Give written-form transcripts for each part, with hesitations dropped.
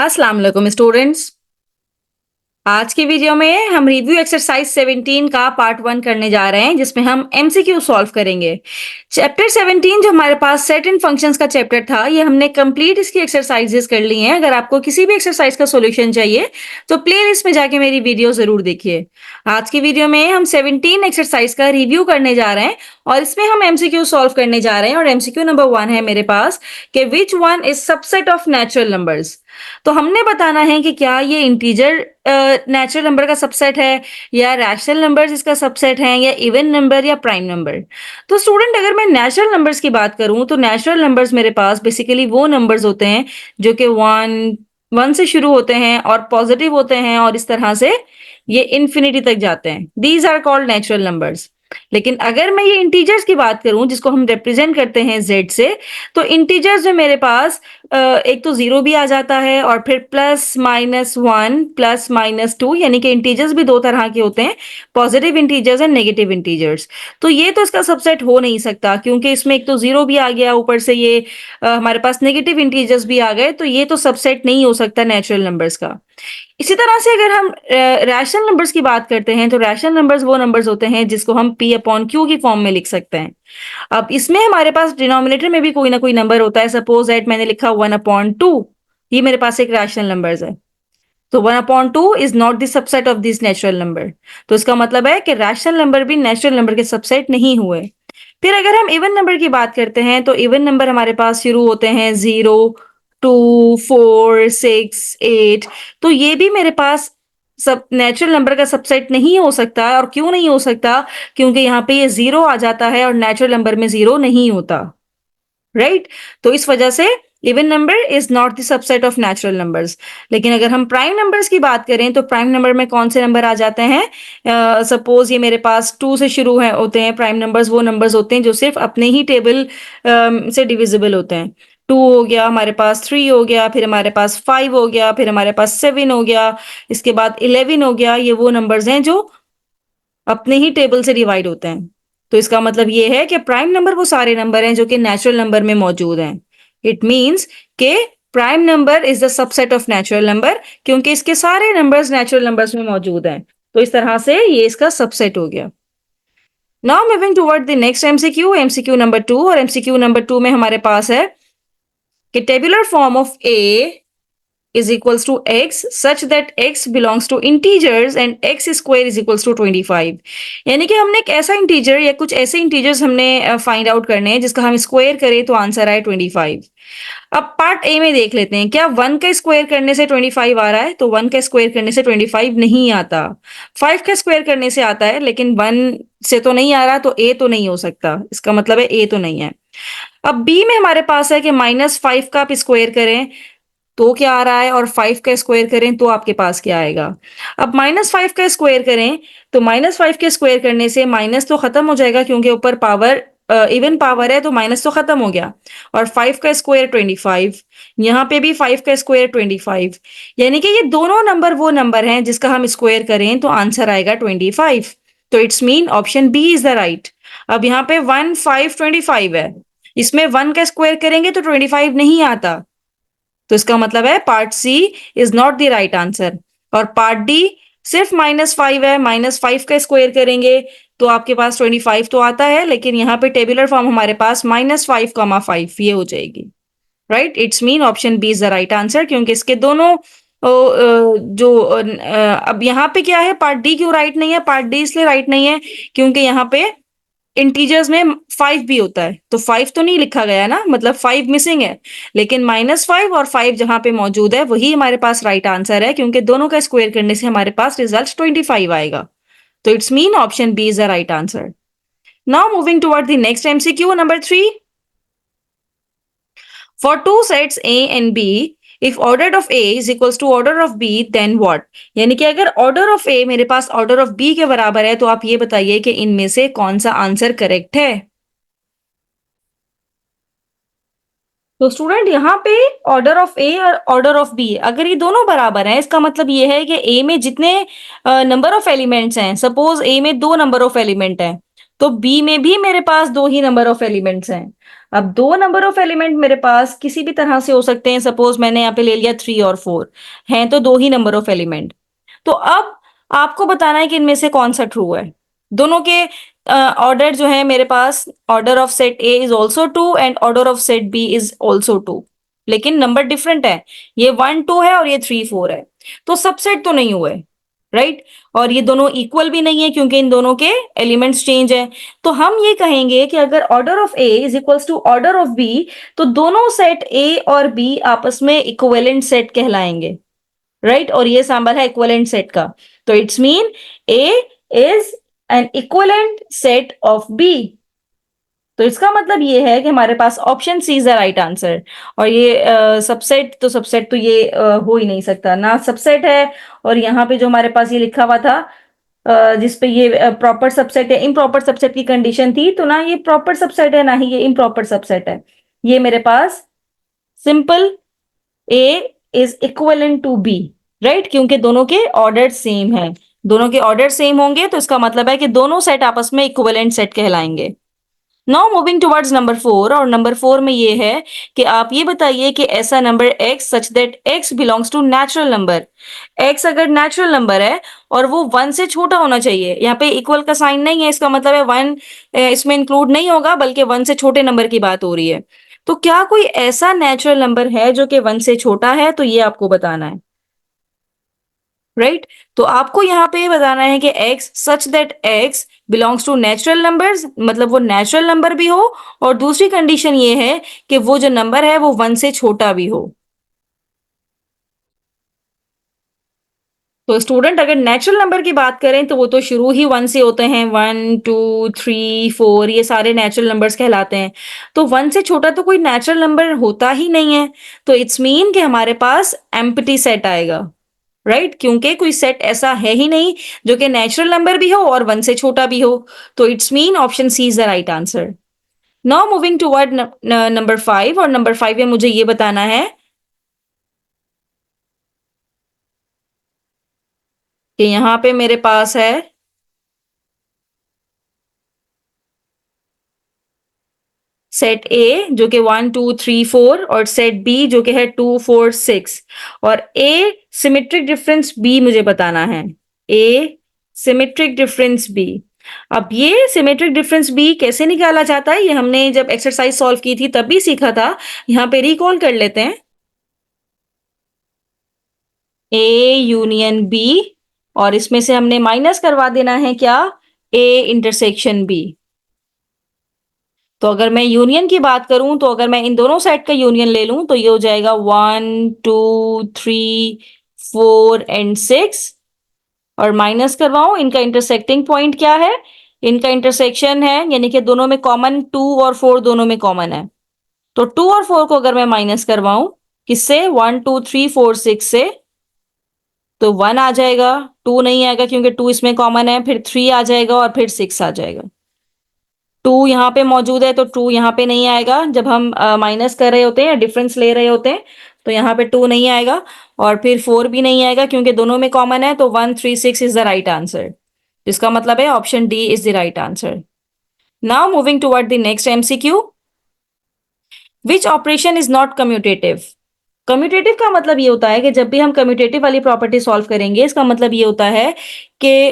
अस्सलाम वालेकुम स्टूडेंट्स। आज की वीडियो में हम रिव्यू एक्सरसाइज 17 का पार्ट 1 करने जा रहे हैं जिसमें हम एमसीक्यू सॉल्व करेंगे। चैप्टर 17 जो हमारे पास सेट एंड फंक्शंस का चैप्टर था, ये हमने कंप्लीट इसकी एक्सरसाइजेस कर ली हैं। अगर आपको किसी भी एक्सरसाइज का सॉल्यूशन चाहिए तो प्लेलिस्ट में जाके मेरी वीडियो जरूर देखिए। आज की वीडियो में हम 17 एक्सरसाइज का रिव्यू करने जा रहे हैं और इसमें हम एमसीक्यू सॉल्व करने जा रहे हैं। और एमसीक्यू नंबर 1 है मेरे पास कि which one is subset of natural numbers. तो हमने बताना है कि क्या ये इंटीजर नेचुरल नंबर का सबसेट है या रैशनल नंबर्स इसका सबसेट है या इवन नंबर या प्राइम नंबर। तो स्टूडेंट, अगर मैं नेचुरल नंबर्स की बात करूं तो नेचुरल नंबर्स मेरे पास बेसिकली वो नंबर्स होते हैं जो कि वन से शुरू होते हैं और पॉजिटिव होते हैं और इस तरह से ये इन्फिनिटी तक जाते हैं। These are called natural numbers. लेकिन अगर मैं ये इंटीजर्स की बात करूं जिसको हम रिप्रेजेंट करते हैं जेड से, तो इंटीजर्स जो मेरे पास एक तो जीरो भी आ जाता है और फिर plus minus one plus minus two, यानी कि इंटीजर्स भी दो तरह के होते हैं, positive integers and negative integers. तो ये तो इसका सबसेट हो नहीं सकता क्योंकि इसमें एक तो जीरो भी आ गया, ऊपर से ये हमारे पास नेगेटिव इंटीजर्स भी आ गए, तो ये तो सबसेट नहीं हो सकता नेचुरल नंबर्स का। इसी तरह से अगर हम रैशनल नंबर्स की बात करते हैं तो रैशनल नंबर्स वो नंबर्स होते हैं जिसको हम p अपॉन क्यू की फॉर्म में लिख सकते हैं। अब इसमें हमारे पास डिनोमिनेटर में भी कोई ना कोई नंबर होता है। सपोज दैट मैंने लिखा 1/2, ये मेरे पास एक रैशनल नंबर्स है। तो 1/2 is not the subset of this natural number. तो इसका मतलब है कि रैशनल नंबर भी नेचुरल नंबर के सबसेट नहीं हुए। फिर अगर हम इवन नंबर की बात करते हैं तो इवन नंबर हमारे पास शुरू होते हैं 0, 2, 4, 6, 8। तो ये भी मेरे पास सब नेचुरल नंबर का सबसेट नहीं हो सकता। और क्यों नहीं हो सकता? क्योंकि यहाँ पे ये जीरो आ जाता है और नेचुरल नंबर में जीरो नहीं होता, राइट? तो इस वजह से even number is not the subset of natural numbers. लेकिन अगर हम प्राइम नंबर्स की बात करें तो प्राइम नंबर में कौन से नंबर आ जाते हैं? सपोज ये मेरे पास 2 से शुरू है होते हैं प्राइम नंबर्स। वो नंबर्स होते हैं जो सिर्फ अपने ही टेबल से डिविजिबल होते हैं। 2 हो गया, हमारे पास 3 हो गया, फिर हमारे पास 5 हो गया, फिर हमारे पास 7 हो गया, इसके बाद 11 हो गया। ये वो नंबर्स हैं जो अपने ही टेबल से डिवाइड होते हैं। तो इसका मतलब ये है कि प्राइम नंबर वो सारे नंबर हैं जो कि नेचुरल नंबर में मौजूद हैं। इट मींस के prime number is the subset of natural number, क्योंकि इसके सारे नंबर्स नेचुरल नंबर्स में मौजूद हैं। तो इस तरह से ये इसका सबसेट हो गया। Now moving toward the next MCQ, MCQ number 2। और एमसीक्यू नंबर 2 में हमारे पास है कि tabular form of A is equals to x such that x belongs to integers and x square is equals to 25। यानी कि हमने एक ऐसा इंटीजर या कुछ ऐसे इंटीजर्स हमने फाइंड आउट करने हैं जिसका हम स्क्वायर करें तो आंसर आए 25। अब पार्ट ए में देख लेते हैं, क्या 1 का स्क्वायर करने से 25 आ रहा है? तो 1 का स्क्वायर करने से 25 नहीं आता। 5 का स्क्वायर करने से आता है, लेकिन 1 से तो नहीं आ रहा, तो ए तो नहीं हो सकता। इसका मतलब है ए तो नहीं है। अब बी में हमारे पास है कि -5 का आप स्क्वायर करें तो क्या आ रहा है, और 5 का स्क्वायर करें तो आपके पास क्या आएगा। अब -5 का स्क्वायर करें तो -5 के स्क्वायर करने से माइनस तो खत्म हो जाएगा, क्योंकि ऊपर पावर इवन पावर है तो माइनस तो खत्म हो गया। और 5 का स्क्वायर 25, यहाँ पे भी 5 का स्क्वायर 25। यानी कि ये दोनों नंबर वो नंबर हैं जिसका हम स्क्वायर करें तो आंसर आएगा 25। तो it's mean option B is the right. अब यहाँ पे 1, 5, 25 है, इसमें 1 का स्क्वायर करेंगे तो 25 नहीं आता। तो इसका मतलब है part C is not the right answer. और पार्ट डी सिर्फ -5 है, -5 का स्क्वायर करेंगे तो आपके पास 25 तो आता है, लेकिन यहाँ पे टेबुलर फॉर्म हमारे पास -5, 5 ये हो जाएगी, right? It's mean option B is the right answer, क्योंकि इसके दोनों अब यहाँ पे क्या है, पार्ट डी क्यों राइट नहीं है? पार्ट डी इसलिए राइट नहीं है क्योंकि यहाँ पे इंटीजर्स में 5 भी होता है, तो 5 तो नहीं लिखा गया ना, मतलब 5 मिसिंग है। लेकिन -5 और 5 जहां पे मौजूद है वही हमारे पास राइट आंसर है, क्योंकि दोनों का स्क्वायर करने से हमारे पास रिजल्ट 25 आएगा। तो it's mean option B is the right answer. Now moving toward the next MCQ number 3। For two sets A and B, if order of A is equals to order of B then what. यानी कि अगर order of ए मेरे पास order of B के बराबर है तो आप ये बताइए कि इनमें से कौन सा आंसर करेक्ट है। तो स्टूडेंट, यहाँ पे ऑर्डर ऑफ ए और ऑर्डर ऑफ बी अगर ये दोनों बराबर हैं, इसका मतलब ये है कि ए में जितने नंबर ऑफ एलिमेंट्स हैं, सपोज ए में 2 नंबर ऑफ एलिमेंट हैं, तो बी में भी मेरे पास दो ही नंबर ऑफ एलिमेंट्स हैं। अब दो नंबर ऑफ एलिमेंट मेरे पास किसी भी तरह से हो सकते हैं। सपोज मैंने यहाँ पे ले लिया 3 और 4 हैं, तो दो ही नंबर ऑफ एलिमेंट। तो अब आपको बताना है कि इनमें से कौन सा ट्रू है। दोनों के ऑर्डर जो है मेरे पास, order of set A is also 2 and order of set B is also 2, लेकिन नंबर डिफरेंट है। ये 1 2 है और ये 3 4 है, तो सबसेट तो नहीं हुए, राइट। और ये दोनों इक्वल भी नहीं है क्योंकि इन दोनों के एलिमेंट्स चेंज है। तो हम ये कहेंगे कि अगर order of A is equals to order of B, तो दोनों सेट ए और बी आपस में इक्विवेलेंट सेट कहलाएंगे, राइट। और ये सैंबल है इक्विवेलेंट सेट का। तो it's mean A is an equivalent set of B. तो इसका मतलब ये है कि हमारे पास option C is the right answer. और ये सबसेट तो ये हो ही नहीं सकता, ना सबसेट है। और यहाँ पे जो हमारे पास ये लिखा हुआ था जिसपे ये प्रॉपर सबसेट है, इम्प्रॉपर सबसेट की कंडीशन थी, तो ना ये प्रॉपर सबसेट है ना ही ये इम्प्रॉपर सबसेट है। ये मेरे पास simple A is equivalent to B, right, क्योंकि दोनों के ऑर्डर सेम है। दोनों के ऑर्डर सेम होंगे तो इसका मतलब है कि दोनों सेट आपस में इक्विवेलेंट सेट कहलाएंगे। नाउ मूविंग टुवर्ड्स नंबर 4, और नंबर 4 में ये है कि आप ये बताइए कि ऐसा number x such that x belongs to natural number. x अगर नेचुरल नंबर है और वो 1 से छोटा होना चाहिए, यहाँ पे इक्वल का साइन नहीं है, इसका मतलब है 1 इसमें इंक्लूड नहीं होगा, बल्कि 1 से छोटे नंबर की बात हो रही है। तो क्या कोई ऐसा नेचुरल नंबर है जो कि 1 से छोटा है? तो ये आपको बताना है, राइट। तो आपको यहाँ पे बताना है कि x such that x belongs to natural numbers, मतलब वो नेचुरल नंबर भी हो, और दूसरी कंडीशन ये है कि वो जो नंबर है वो 1 से छोटा भी हो। तो स्टूडेंट अगर नेचुरल नंबर की बात करें तो वो तो शुरू ही 1 से होते हैं, 1 2 3 4 ये सारे नेचुरल नंबर्स कहलाते हैं। तो 1 से छोटा तो कोई नेचुरल नंबर होता ही नहीं है। तो इट्स मीन कि हमारे पास एम्प्टी सेट आएगा, राइट, क्योंकि कोई सेट ऐसा है ही नहीं जो कि नेचुरल नंबर भी हो और 1 से छोटा भी हो। तो it's mean option C is the right answer. Now moving toward number 5, और नंबर 5 में मुझे ये बताना है कि यहाँ पे मेरे पास है सेट ए जो कि 1 2 3 4, और सेट बी जो कि है 2 4 6, और ए सिमेट्रिक डिफरेंस बी मुझे बताना है। ए सिमेट्रिक डिफरेंस बी। अब ये सिमेट्रिक डिफरेंस बी कैसे निकाला जाता है, ये हमने जब एक्सरसाइज सॉल्व की थी तब भी सीखा था। यहाँ पे रिकॉल कर लेते हैं। ए यूनियन बी, और इसमें से हमने माइनस करवा देना है क्या, ए इंटरसेक्शन बी। तो अगर मैं यूनियन की बात करूं, तो अगर मैं इन दोनों सेट का यूनियन ले लूं तो ये हो जाएगा 1 2 3 4 एंड 6, और माइनस करवाऊं, इनका इंटरसेक्टिंग पॉइंट क्या है, इनका इंटरसेक्शन है, यानी कि दोनों में कॉमन 2 और 4 दोनों में कॉमन है। तो 2 और 4 को अगर मैं माइनस करवाऊं किससे, 1 2 3 4 6 से, तो 1 आ जाएगा, 2 नहीं आएगा क्योंकि 2 इसमें कॉमन है, फिर 3 आ जाएगा और फिर 6 आ जाएगा। 2 यहाँ पे मौजूद है तो 2 यहाँ पे नहीं आएगा, जब हम माइनस कर रहे होते हैं या डिफरेंस ले रहे होते हैं तो यहाँ पे 2 नहीं आएगा, और फिर 4 भी नहीं आएगा क्योंकि दोनों में कॉमन है। तो 1 3 6 इज द राइट आंसर। इसका मतलब है option D is the right answer. Now moving toward the next MCQ. Which operation is not commutative? Commutative का मतलब ये होता है कि जब भी हम कम्यूटेटिव वाली प्रॉपर्टी सॉल्व करेंगे, इसका मतलब ये होता है कि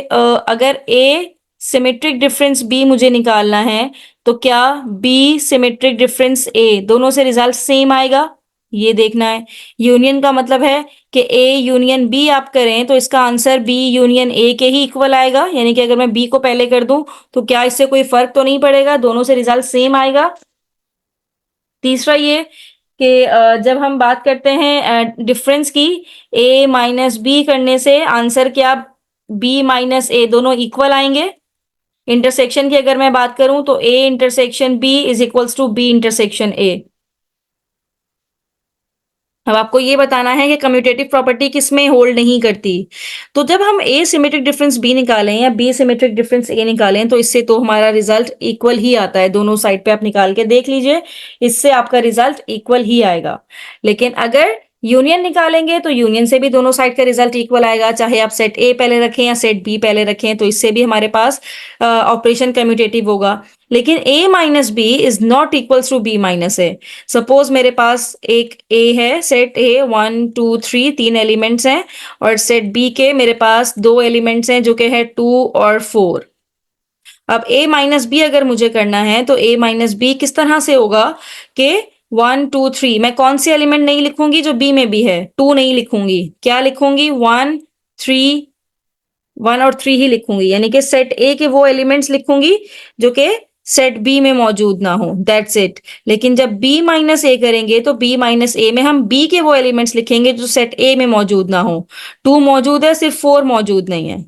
अगर ए सिमेट्रिक डिफरेंस बी मुझे निकालना है, तो क्या बी सिमेट्रिक डिफरेंस ए दोनों से रिजल्ट सेम आएगा, ये देखना है। यूनियन का मतलब है कि ए यूनियन बी आप करें तो इसका आंसर बी यूनियन ए के ही इक्वल आएगा, यानी कि अगर मैं बी को पहले कर दूं तो क्या इससे कोई फर्क तो नहीं पड़ेगा, दोनों से रिजल्ट सेम आएगा। तीसरा ये कि जब हम बात करते हैं डिफरेंस की, ए माइनस बी करने से आंसर क्या, बी माइनस ए दोनों इक्वल आएंगे। इंटरसेक्शन की अगर मैं बात करूं तो A intersection B is equals to B intersection A. अब आपको ये बताना है कि कम्यूटेटिव प्रॉपर्टी किसमें होल्ड नहीं करती। तो जब हम ए सिमेट्रिक डिफरेंस बी निकालें या बी सिमेट्रिक डिफरेंस ए निकालें, तो इससे तो हमारा रिजल्ट इक्वल ही आता है। दोनों साइड पे आप निकाल के देख लीजिए, इससे आपका रिजल्ट इक्वल ही आएगा। लेकिन अगर यूनियन निकालेंगे तो यूनियन से भी दोनों साइड का रिजल्ट इक्वल आएगा, चाहे आप सेट ए पहले रखें या सेट बी पहले रखें, तो इससे भी हमारे पास ऑपरेशन कम्यूटेटिव होगा। लेकिन a minus B is not equals to B minus A. Suppose मेरे पास एक a है, सेट ए 1 2 3 तीन एलिमेंट्स हैं, और सेट बी के मेरे पास दो एलिमेंट्स हैं जो कि है 2 और 4। अब a माइनस बी अगर मुझे करना है तो a माइनस बी किस तरह से होगा कि 1 2 3, मैं कौन सी एलिमेंट नहीं लिखूंगी जो b में भी है, 2 नहीं लिखूंगी, क्या लिखूंगी, 1 3 ही लिखूंगी, यानी कि सेट ए के वो एलिमेंट्स लिखूंगी जो कि सेट बी में मौजूद ना हो, दैट्स इट। लेकिन जब b माइनस ए करेंगे तो b माइनस ए में हम b के वो एलिमेंट्स लिखेंगे जो सेट ए में मौजूद ना हो। 2 मौजूद है, सिर्फ 4 मौजूद नहीं है,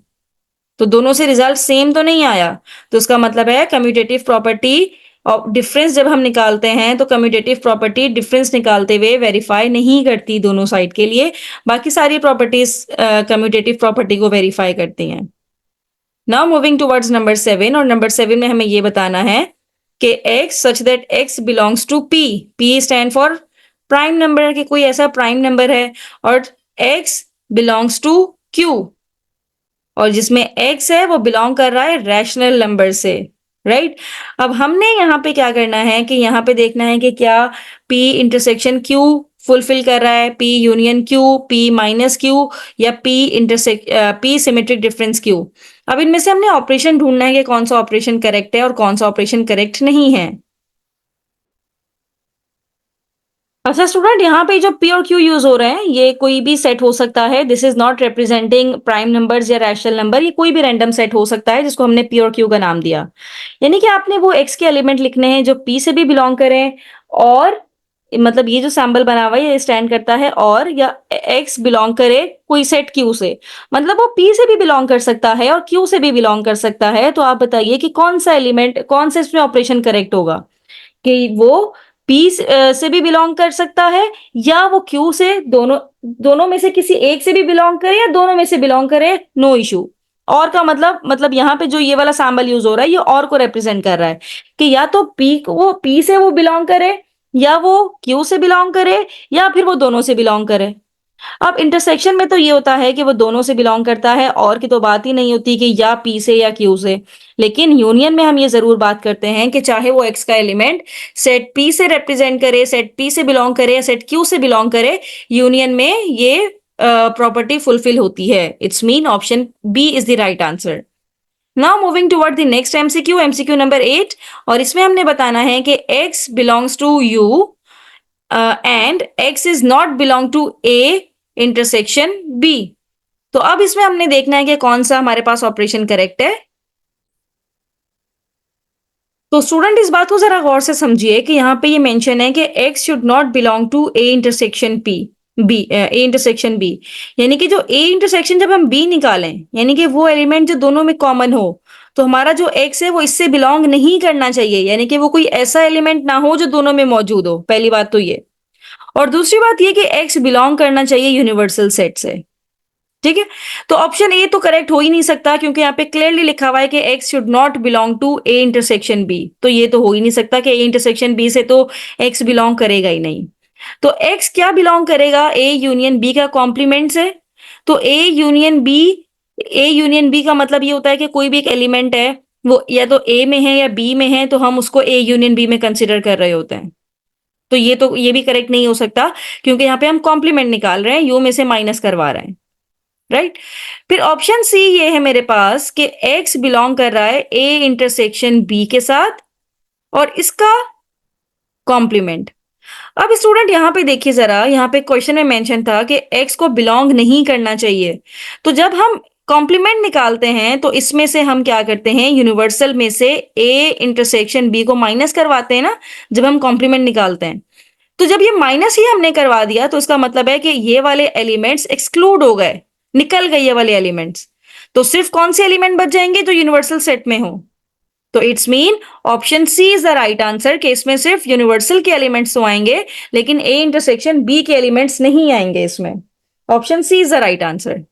तो दोनों से रिजल्ट सेम तो नहीं आया। तो उसका मतलब है कम्यूटेटिव प्रॉपर्टी और डिफरेंस जब हम निकालते हैं तो कम्यूटेटिव प्रॉपर्टी डिफरेंस निकालते हुए वेरीफाई नहीं करती दोनों साइड के लिए, बाकी सारी प्रॉपर्टीज कम्यूटेटिव प्रॉपर्टी को वेरीफाई करती हैं। नाउ मूविंग टुवर्ड्स नंबर 7, और नंबर 7 में हमें ये बताना है कि x such that x belongs to p, p stand for prime number, कि कोई ऐसा प्राइम नंबर है, और x बिलोंग्स टू q, और जिसमें x है वो बिलोंग कर रहा है रैशनल नंबर से, राइट। अब हमने यहाँ पे क्या करना है कि यहाँ पे देखना है कि क्या p इंटरसेक्शन q फुलफिल कर रहा है, p union q, p minus q, या p सिमेट्रिक डिफरेंस q। अब इनमें से हमने ऑपरेशन ढूंढना है कि कौन सा ऑपरेशन करेक्ट है और कौन सा ऑपरेशन करेक्ट नहीं है। अच्छा स्टूडेंट, यहाँ पे जो p और q यूज हो रहे हैं ये कोई भी सेट हो सकता है, this is not representing prime numbers या रैशनल नंबर, ये कोई भी रैंडम सेट हो सकता है जिसको हमने p और q का नाम दिया। यानी कि आपने वो x के एलिमेंट लिखने हैं जो p से भी बिलोंग करें, और मतलब ये जो सैम्बल बना हुआ है ये स्टैंड करता है, और या x बिलोंग करे कोई सेट q से, मतलब वो p से भी बिलोंग कर सकता है और q से भी बिलोंग कर सकता है। तो आप बताइए कि कौन सा एलिमेंट, कौन सा इसमें ऑपरेशन करेक्ट होगा, कि वो पी से भी बिलोंग कर सकता है या वो क्यू से, दोनों दोनों में से किसी एक से भी बिलोंग करे या दोनों में से बिलोंग करे, नो इशू। और का मतलब यहाँ पे जो ये वाला सैम्बल यूज हो रहा है ये और को रिप्रेजेंट कर रहा है कि या तो पी को, वो पी से वो बिलोंग करे, या वो क्यू से बिलोंग करे, या फिर वो दोनों से बिलोंग करे। अब इंटरसेक्शन में तो ये होता है कि वो दोनों से बिलोंग करता है, और की तो बात ही नहीं होती कि या पी से या क्यू से। लेकिन यूनियन में हम ये जरूर बात करते हैं कि चाहे वो एक्स का एलिमेंट सेट पी से रिप्रेजेंट करे, सेट पी से बिलोंग करे या सेट क्यू से बिलोंग करे, यूनियन में ये प्रॉपर्टी फुलफिल होती है। It's mean option B is the right answer. Now moving toward the next MCQ, MCQ number 8, और इसमें हमने बताना है कि x belongs to u and x is not belong to a intersection b। तो अब इसमें हमने देखना है कि कौन सा हमारे पास ऑपरेशन करेक्ट है। तो स्टूडेंट इस बात को जरा गौर से समझिए कि यहाँ पे ये मेंशन है कि x should not belong to a intersection a intersection b, यानी कि जो a इंटरसेक्शन जब हम b निकालें, यानी कि वो एलिमेंट जो दोनों में कॉमन हो, तो हमारा जो x है वो इससे बिलोंग नहीं करना चाहिए, यानी कि वो कोई ऐसा एलिमेंट ना हो जो दोनों में मौजूद हो, पहली बात तो ये। और दूसरी बात ये कि x बिलोंग करना चाहिए यूनिवर्सल सेट से, ठीक है। तो ऑप्शन ए तो करेक्ट हो ही नहीं सकता, क्योंकि यहाँ पे क्लियरली लिखा हुआ है कि x should not belong to a intersection b, तो ये तो हो ही नहीं सकता कि a इंटरसेक्शन b से तो x बिलोंग करेगा ही नहीं। तो x क्या बिलोंग करेगा, a यूनियन b का कॉम्प्लीमेंट से। तो a यूनियन b का मतलब ये होता है कि कोई भी एक एलिमेंट है वो या तो a में है या b में है, तो हम उसको a यूनियन b में कंसिडर कर रहे होते हैं। तो ये भी करेक्ट नहीं हो सकता, क्योंकि यहाँ पे हम कॉम्प्लीमेंट निकाल रहे हैं, u में से माइनस करवा रहे हैं, राइट। फिर ऑप्शन सी ये है मेरे पास कि x बिलोंग कर रहा है a इंटरसेक्शन b के साथ और इसका कॉम्प्लीमेंट। अब स्टूडेंट यहाँ पे देखिए जरा, यहाँ पे क्वेश्चन में मेंशन था कि x को बिलोंग नहीं करना चाहिए, तो जब हम कॉम्प्लीमेंट निकालते हैं तो इसमें से हम क्या करते हैं, यूनिवर्सल में से a इंटरसेक्शन b को माइनस करवाते हैं ना, जब हम कॉम्प्लीमेंट निकालते हैं। तो जब ये माइनस ही हमने करवा दिया तो इसका मतलब है कि ये वाले एलिमेंट्स एक्सक्लूड हो गए, निकल गए ये वाले एलिमेंट्स। तो सिर्फ कौन से एलिमेंट बच जाएंगे, जो यूनिवर्सल सेट में हो। तो it's mean option C is the right answer, कि इसमें सिर्फ यूनिवर्सल के एलिमेंट्स तो आएंगे लेकिन ए इंटरसेक्शन बी के एलिमेंट्स नहीं आएंगे इसमें। Option C is the right answer.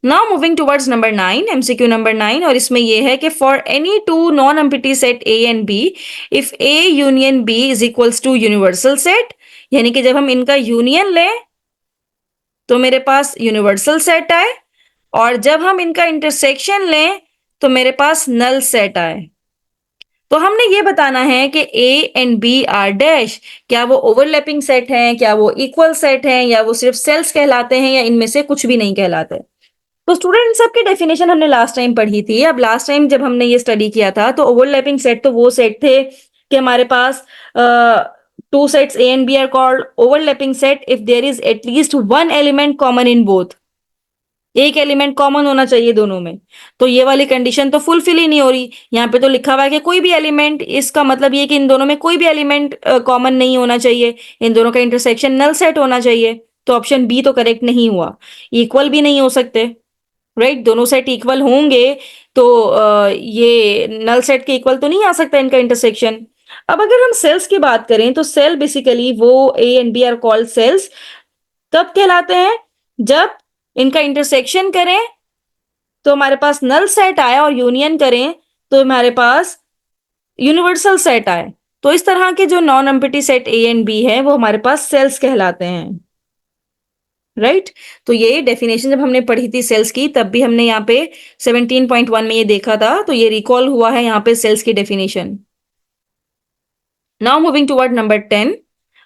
Now moving towards number 9, MCQ number 9, और इसमें यह है कि for any two non empty set A and B, if A union B is equals to universal set, यानी कि जब हम इनका यूनियन लें तो मेरे पास यूनिवर्सल सेट आए, और जब हम इनका इंटरसेक्शन लें तो मेरे पास नल सेट आए। तो हमने ये बताना है कि A and B are dash, क्या वो ओवरलैपिंग सेट हैं, क्या वो इक्वल सेट हैं, या वो सिर्फ सेल्स कहलाते हैं, या इनमें से कुछ भी नहीं कहलाते। तो स्टूडेंट इन सब की डेफिनेशन हमने लास्ट टाइम पढ़ी थी। अब लास्ट टाइम जब हमने ये स्टडी किया था तो ओवरलैपिंग सेट तो वो सेट थे कि हमारे पास two sets A and B are called overlapping set if there is at least one element common in both. एक एलिमेंट कॉमन होना चाहिए दोनों में। तो ये वाली कंडीशन तो फुलफिल ही नहीं हो रही। यहाँ पे तो लिखा हुआ है कि कोई भी एलिमेंट, इसका मतलब ये कि इन दोनों में कोई भी एलिमेंट कॉमन नहीं होना चाहिए, इन दोनों का इंटरसेक्शन नल सेट होना चाहिए। तो ऑप्शन बी तो करेक्ट नहीं हुआ। इक्वल भी नहीं हो सकते, राइट? दोनों सेट इक्वल होंगे तो ये नल सेट के इक्वल तो नहीं आ सकता इनका इंटरसेक्शन। अब अगर हम सेल्स की बात करें तो सेल बेसिकली वो A and B are called cells कब कहलाते हैं? जब इनका इंटरसेक्शन करें तो हमारे पास नल सेट आए, और यूनियन करें तो हमारे पास यूनिवर्सल सेट आए। तो इस तरह के जो non empty set A and B है वो हमारे पास सेल्स कहलाते हैं, राइट? तो ये डेफिनेशन जब हमने पढ़ी थी सेल्स की तब भी हमने यहाँ पे 17.1 में ये देखा था, तो ये रिकॉल हुआ है यहाँ पे सेल्स की definition. Now moving toward number 10।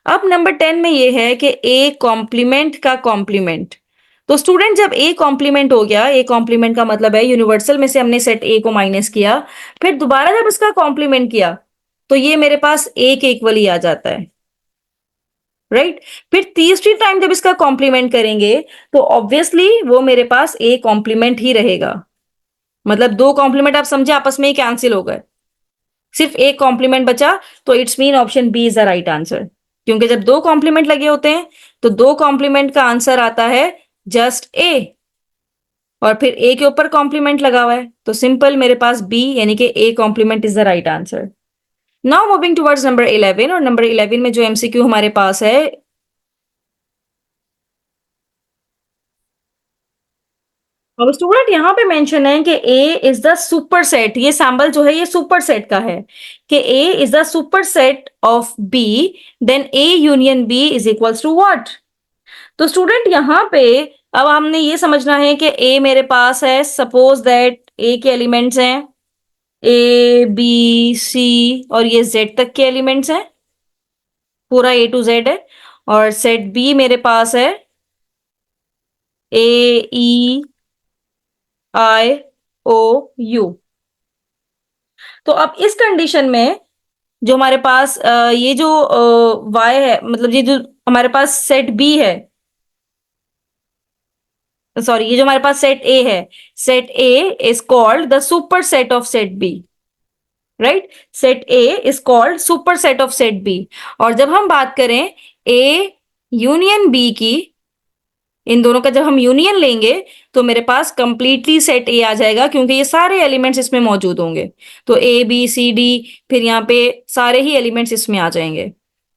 अब नंबर 10 में ये है कि ए कॉम्प्लीमेंट का कॉम्प्लीमेंट। तो स्टूडेंट जब ए कॉम्प्लीमेंट हो गया, ए कॉम्प्लीमेंट का मतलब है यूनिवर्सल में से हमने सेट ए को माइनस किया, फिर दोबारा जब इसका कॉम्प्लीमेंट किया तो ये मेरे पास ए के इक्वल ही आ जाता है, राइट? फिर तीसरी टाइम जब इसका कॉम्प्लीमेंट करेंगे तो ऑब्वियसली वो मेरे पास ए कॉम्प्लीमेंट ही रहेगा। मतलब दो कॉम्प्लीमेंट आप समझे आपस में ही कैंसिल हो गए, सिर्फ एक कॉम्प्लीमेंट बचा। तो it's mean option B is the right answer, क्योंकि जब दो कॉम्प्लीमेंट लगे होते हैं तो दो कॉम्प्लीमेंट का आंसर आता है जस्ट ए, और फिर ए के ऊपर कॉम्प्लीमेंट लगा हुआ है, तो सिंपल मेरे पास बी यानी कि A complement is the right answer. Now moving towards number 11, और नंबर 11 में जो एमसीक्यू हमारे पास है, अब स्टूडेंट यहाँ पे मेंशन है कि A is the super set. ये सैम्बल जो है ये सुपर सेट का है कि A is the super set of B, then A union B is equals to what? तो स्टूडेंट यहाँ पे अब हमने ये समझना है कि ए मेरे पास है, सपोज दैट ए के एलिमेंट्स हैं ए बी सी, और ये जेड तक के एलिमेंट्स हैं, पूरा ए टू जेड है। और सेट बी मेरे पास है ए ई आई ओ यू। तो अब इस कंडीशन में जो हमारे पास ये जो वाई है, मतलब ये जो हमारे पास सेट बी है, सॉरी ये जो हमारे पास सेट ए है, set A is called the super set of set B, right? Set A is called super set of set B. और जब हम बात करें ए यूनियन बी की, इन दोनों का जब हम यूनियन लेंगे तो मेरे पास कंप्लीटली सेट ए आ जाएगा, क्योंकि ये सारे एलिमेंट्स इसमें मौजूद होंगे। तो ए बी सी डी, फिर यहाँ पे सारे ही एलिमेंट्स इसमें आ जाएंगे,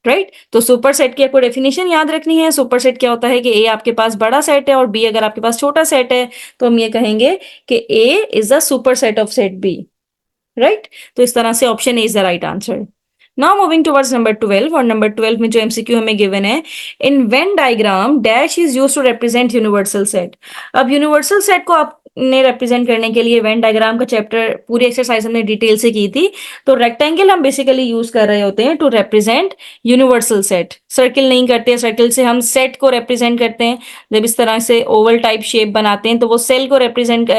राइट? तो सुपर सेट की आपको डेफिनेशन याद रखनी है। सुपर सेट क्या होता है कि ए आपके पास बड़ा सेट है और बी अगर आपके पास छोटा सेट है, तो हम ये कहेंगे कि A is the super set of set B, right? तो इस तरह से option A is the right answer. Now moving towards number 12, और नंबर 12 में जो एमसीक्यू हमें गिवन है, in Venn diagram dash is used to represent universal set. अब यूनिवर्सल सेट को आपने रिप्रेजेंट करने के लिए वेन डायग्राम का चैप्टर पूरी एक्सरसाइज हमने डिटेल से की थी। तो रेक्टेंगल हम बेसिकली यूज कर रहे होते हैं to represent universal set. Circle नहीं करते, सर्किल से हम सेट को रिप्रेजेंट करते हैं। जब इस तरह से ओवल टाइप शेप बनाते हैं तो वो सेल को रिप्रेजेंट,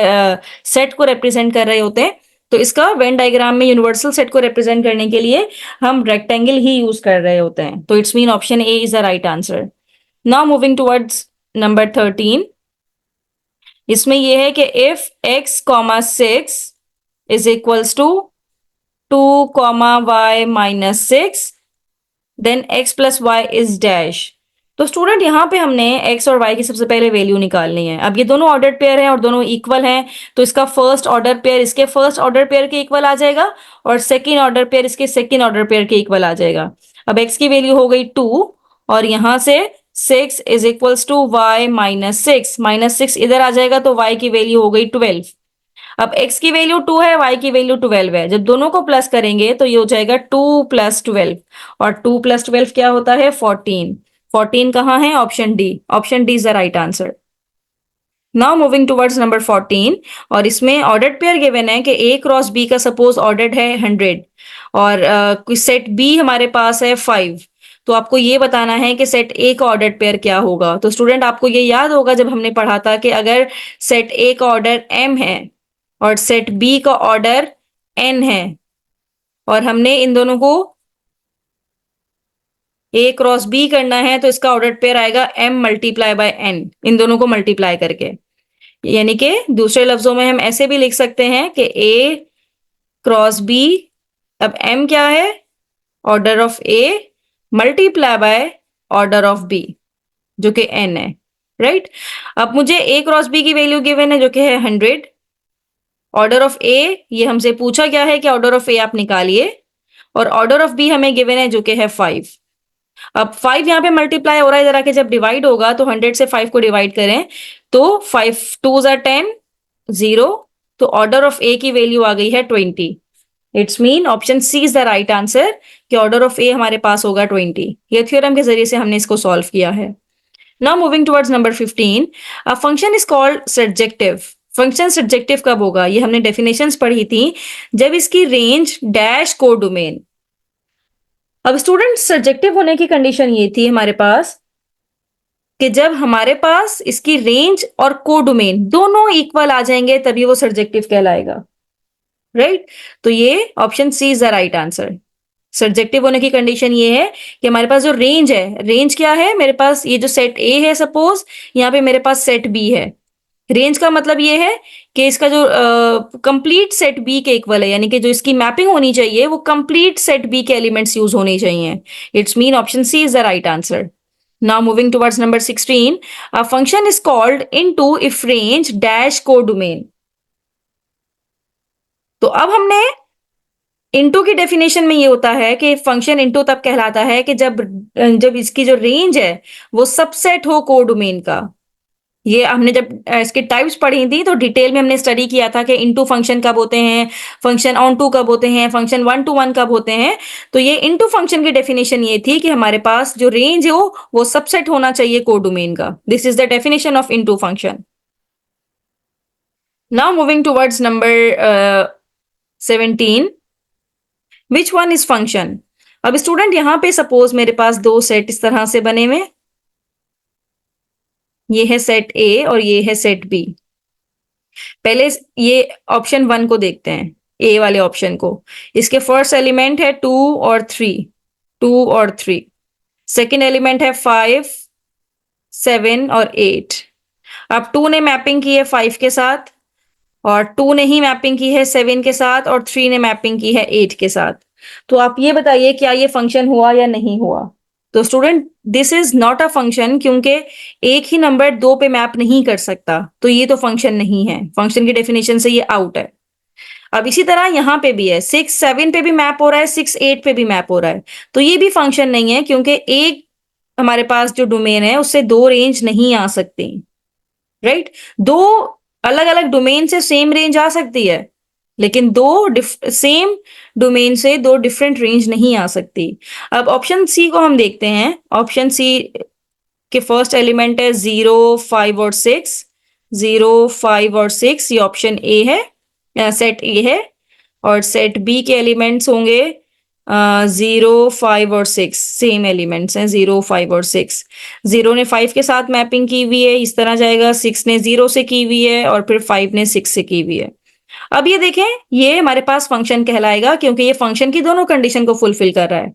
सेट को रिप्रेजेंट कर रहे होते हैं। तो इसका वेन डायग्राम में यूनिवर्सल सेट को रिप्रेजेंट करने के लिए हम रेक्टेंगल ही यूज कर रहे होते हैं। तो it's mean option A is the right answer. Now moving towards number 13, इसमें यह है कि if x comma 6 is equals to 2 comma y minus 6, then x plus Y is dash. तो स्टूडेंट यहाँ पे हमने x और y की सबसे पहले वैल्यू निकालनी है। अब ये दोनों ऑर्डर पेयर हैं और दोनों इक्वल हैं, तो इसका फर्स्ट ऑर्डर पेयर इसके फर्स्ट ऑर्डर पेयर के इक्वल आ जाएगा, और सेकेंड ऑर्डर पेयर इसके सेकेंड ऑर्डर पेयर के इक्वल आ जाएगा। अब x की वैल्यू हो गई 2, और यहाँ से 6 is equals to Y minus 6, minus 6 इधर आ जाएगा तो y की वैल्यू हो गई 12। अब x की वैल्यू 2 है, y की वैल्यू 12 है। जब दोनों को प्लस करेंगे तो ये हो जाएगा 2 प्लस 12, और 2 प्लस 12 क्या होता है? 14। 14 कहाँ है? Option D. Option D is the right answer. Now moving towards number 14, और इसमें ऑर्डर्ड पेयर गिवन है कि ए क्रॉस बी का सपोज ऑर्डर्ड है 100, और सेट बी हमारे पास है 5। तो आपको ये बताना है कि सेट ए का ऑर्डर्ड पेयर क्या होगा। तो स्टूडेंट, आपको ये याद होगा जब हमने पढ़ा था कि अगर सेट ए का ऑर्डर m है और सेट बी का ऑर्डर n है, और हमने इन दोनों को ए क्रॉस बी करना है, तो इसका ऑर्डर पेयर आएगा m मल्टीप्लाई बाय n, इन दोनों को मल्टीप्लाई करके। यानी कि दूसरे लफ्जों में हम ऐसे भी लिख सकते हैं कि ए क्रॉस बी, अब m क्या है? Order of A multiply by order of B, जो कि n है, राइट। अब मुझे ए क्रॉस बी की वैल्यू गिवन है जो कि है 100। ऑर्डर ऑफ ए, ये हमसे पूछा गया है कि ऑर्डर ऑफ ए आप निकालिए, और ऑर्डर ऑफ बी हमें गिवन है जो कि है 5। अब 5 यहाँ पे मल्टीप्लाई हो रहा है, जरा के जब डिवाइड होगा तो 100 से 5 को डिवाइड करें तो 5 2 ज़ा 10, 0। तो ऑर्डर ऑफ ए की वैल्यू आ गई है 20। It's mean option C is the right answer कि ऑर्डर ऑफ ए हमारे पास होगा 20। ये थ्योरम के जरिए से हमने इसको सॉल्व किया है। Now moving towards number 15, a function is called surjective. Function surjective कब होगा? ये हमने डेफिनेशंस पढ़ी थी, जब इसकी रेंज डैश को डोमेन। अब स्टूडेंट, सर्जेक्टिव होने की कंडीशन ये थी हमारे पास कि जब हमारे पास इसकी रेंज और कोडोमेन दोनों इक्वल आ जाएंगे तभी वो सर्जेक्टिव कहलाएगा, राइट। तो ये option C is the right answer. Surjective होने की कंडीशन ये है कि हमारे पास जो रेंज है, रेंज क्या है? मेरे पास ये जो सेट ए है, सपोज यहाँ पे मेरे पास सेट बी है। रेंज का मतलब ये है कि इसका जो कंप्लीट सेट बी के इक्वल है, यानी कि जो इसकी मैपिंग होनी चाहिए वो कंप्लीट सेट बी के एलिमेंट्स यूज होने चाहिए। It's mean option C is the right answer. Now moving towards number 16, a function is called into if range dash codomain। तो अब हमने इनटू की डेफिनेशन में ये होता है कि फंक्शन इनटू तब कहलाता है कि जब जब इसकी जो रेंज है वो सबसेट हो कोडोमेन का। ये हमने जब इसके टाइप्स पढ़ी थी तो डिटेल में हमने स्टडी किया था कि इनटू फंक्शन कब होते हैं, फंक्शन ऑन टू कब होते हैं, फंक्शन वन टू वन कब होते हैं। तो ये इनटू फंक्शन की डेफिनेशन ये थी कि हमारे पास जो रेंज है वो सबसेट होना चाहिए कोडोमेन का। This is the definition of into function. Now moving towards number 17, which one is function. अब स्टूडेंट, यहां पे सपोज मेरे पास दो सेट इस तरह से बने हुए, ये है सेट ए और ये है सेट बी। पहले ये ऑप्शन 1 को देखते हैं, ए वाले ऑप्शन को। इसके फर्स्ट एलिमेंट है 2 और 3, 2 और 3। सेकेंड एलिमेंट है 5, 7 और 8। अब 2 ने मैपिंग की है 5 के साथ, और 2 ने ही मैपिंग की है 7 के साथ, और 3 ने मैपिंग की है 8 के साथ। तो आप ये बताइए क्या ये फंक्शन हुआ या नहीं हुआ? तो student, this is not a function, क्योंकि एक ही नंबर दो पे मैप नहीं कर सकता, तो ये तो फंक्शन नहीं है। फंक्शन की डेफिनेशन से ये आउट है। अब इसी तरह यहां पे भी है, 6 7 पे भी मैप हो रहा है, 6 8 पे भी मैप हो रहा है, तो ये भी फंक्शन नहीं है, क्योंकि एक हमारे पास जो डोमेन है उससे दो रेंज नहीं आ सकती, राइट। दो अलग अलग डोमेन से सेम रेंज आ सकती है, लेकिन दो सेम डोमेन से दो डिफरेंट रेंज नहीं आ सकती। अब ऑप्शन सी को हम देखते हैं। ऑप्शन सी के फर्स्ट एलिमेंट है 0 5 और 6। 0 5 और 6 ये ऑप्शन ए है, सेट ए है। और सेट बी के एलिमेंट्स होंगे 0 5 और 6, सेम एलिमेंट्स हैं 0 5 और 6। 0 ने 5 के साथ मैपिंग की हुई है, इस तरह जाएगा। 6 ने 0 से की हुई है, और फिर 5 ने 6 से की हुई है। अब ये देखें, ये हमारे पास फंक्शन कहलाएगा क्योंकि ये फंक्शन की दोनों कंडीशन को फुलफिल कर रहा है।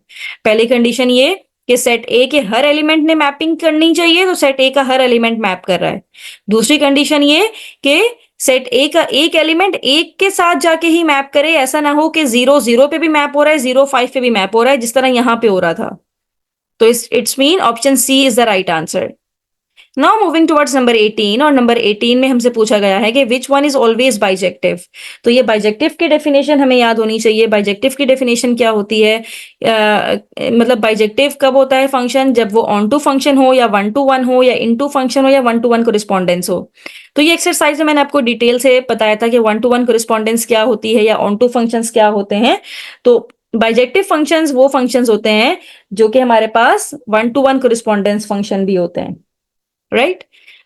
पहली कंडीशन ये कि सेट ए के हर एलिमेंट ने मैपिंग करनी चाहिए, तो सेट ए का हर एलिमेंट मैप कर रहा है। दूसरी कंडीशन ये कि सेट ए का एक एलिमेंट एक के साथ जाके ही मैप करे, ऐसा ना हो कि 0 0 पे भी मैप हो रहा है, 0 5 पे भी मैप हो रहा है, जिस तरह यहां पे हो रहा था। तो it's mean option C is the right answer. Now moving towards number 18, और नंबर 18 में हमसे पूछा गया है कि which one is always bijective. तो ये बाइजेक्टिव की डेफिनेशन हमें याद होनी चाहिए। बाइजेक्टिव की डेफिनेशन क्या होती है? मतलब बाइजेक्टिव कब होता है फंक्शन? जब वो ऑन टू फंक्शन हो, या वन टू वन हो, या इन टू फंक्शन हो, या वन टू वन कोरिस्पॉन्डेंस हो। तो ये एक्सरसाइज में मैंने आपको डिटेल से बताया था कि वन टू वन कोरिस्पॉन्डेंस क्या होती है, या ऑन टू फंक्शंस क्या होते हैं। तो बाइजेक्टिव फंक्शंस वो फंक्शंस होते हैं जो कि हमारे पास one to one correspondence function भी होते हैं, right.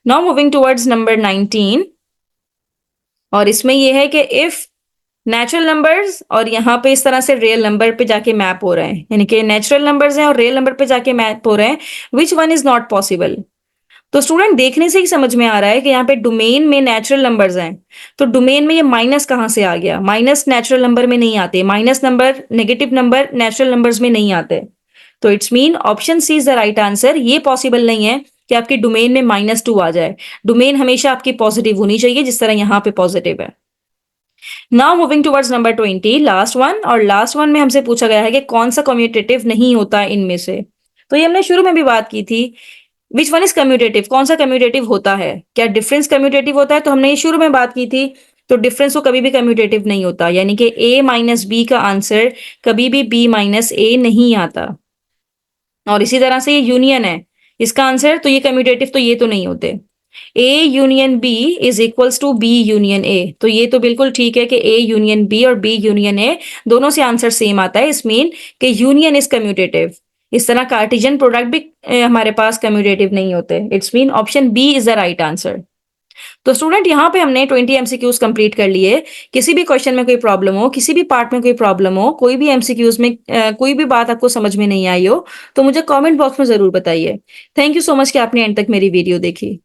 Now moving towards number 19, और इसमें यह है कि इफ नेचुरल नंबर्स, और यहाँ पे इस तरह से रियल नंबर पे जाके मैप हो रहे हैं, यानी कि नेचुरल नंबर्स हैं और रियल नंबर पे जाके मैप हो रहे हैं, which one is not possible. तो स्टूडेंट देखने से ही समझ में आ रहा है कि यहाँ पे डोमेन में नेचुरल नंबर्स हैं, तो डोमेन में ये माइनस कहाँ से आ गया? माइनस नेचुरल नंबर में नहीं आते, minus number, negative number natural numbers में नहीं आते। तो it's mean option C is the right answer. ये पॉसिबल नहीं है कि आपके डोमेन में -2 आ जाए। डोमेन हमेशा आपकी पॉजिटिव होनी चाहिए, जिस तरह यहाँ पे पॉजिटिव है। Now moving towards number 20, last one, और लास्ट वन में हमसे पूछा गया है कि कौन सा कम्यूटेटिव नहीं होता इनमें से। तो ये हमने शुरू में भी बात की थी, विच वन इज कम्यूटेटिव, कौन सा कम्यूटेटिव होता है? क्या डिफरेंस कम्यूटेटिव होता है? तो हमने ये शुरू में बात की थी। तो डिफरेंस तो कभी भी कम्यूटेटिव नहीं होता, यानी कि a माइनस बी का आंसर कभी भी b माइनस ए नहीं आता। और इसी तरह से ये यूनियन है, इसका आंसर, तो ये कम्यूटेटिव तो ये तो नहीं होते। A union B is equals to B union A, तो ये तो बिल्कुल ठीक है कि A यूनियन B और B यूनियन A दोनों से आंसर सेम आता है। इस मीन कि यूनियन इज कम्यूटेटिव। इस तरह कार्टेशियन प्रोडक्ट भी हमारे पास कम्यूटेटिव नहीं होते। It's mean option B is the right answer. तो स्टूडेंट यहाँ पे हमने 20 एमसीक्यूज कंप्लीट कर लिए। किसी भी क्वेश्चन में कोई प्रॉब्लम हो, किसी भी पार्ट में कोई प्रॉब्लम हो, कोई भी एमसीक्यूज में कोई भी बात आपको समझ में नहीं आई हो, तो मुझे कमेंट बॉक्स में जरूर बताइए। थैंक यू सो मच कि आपने एंड तक मेरी वीडियो देखी।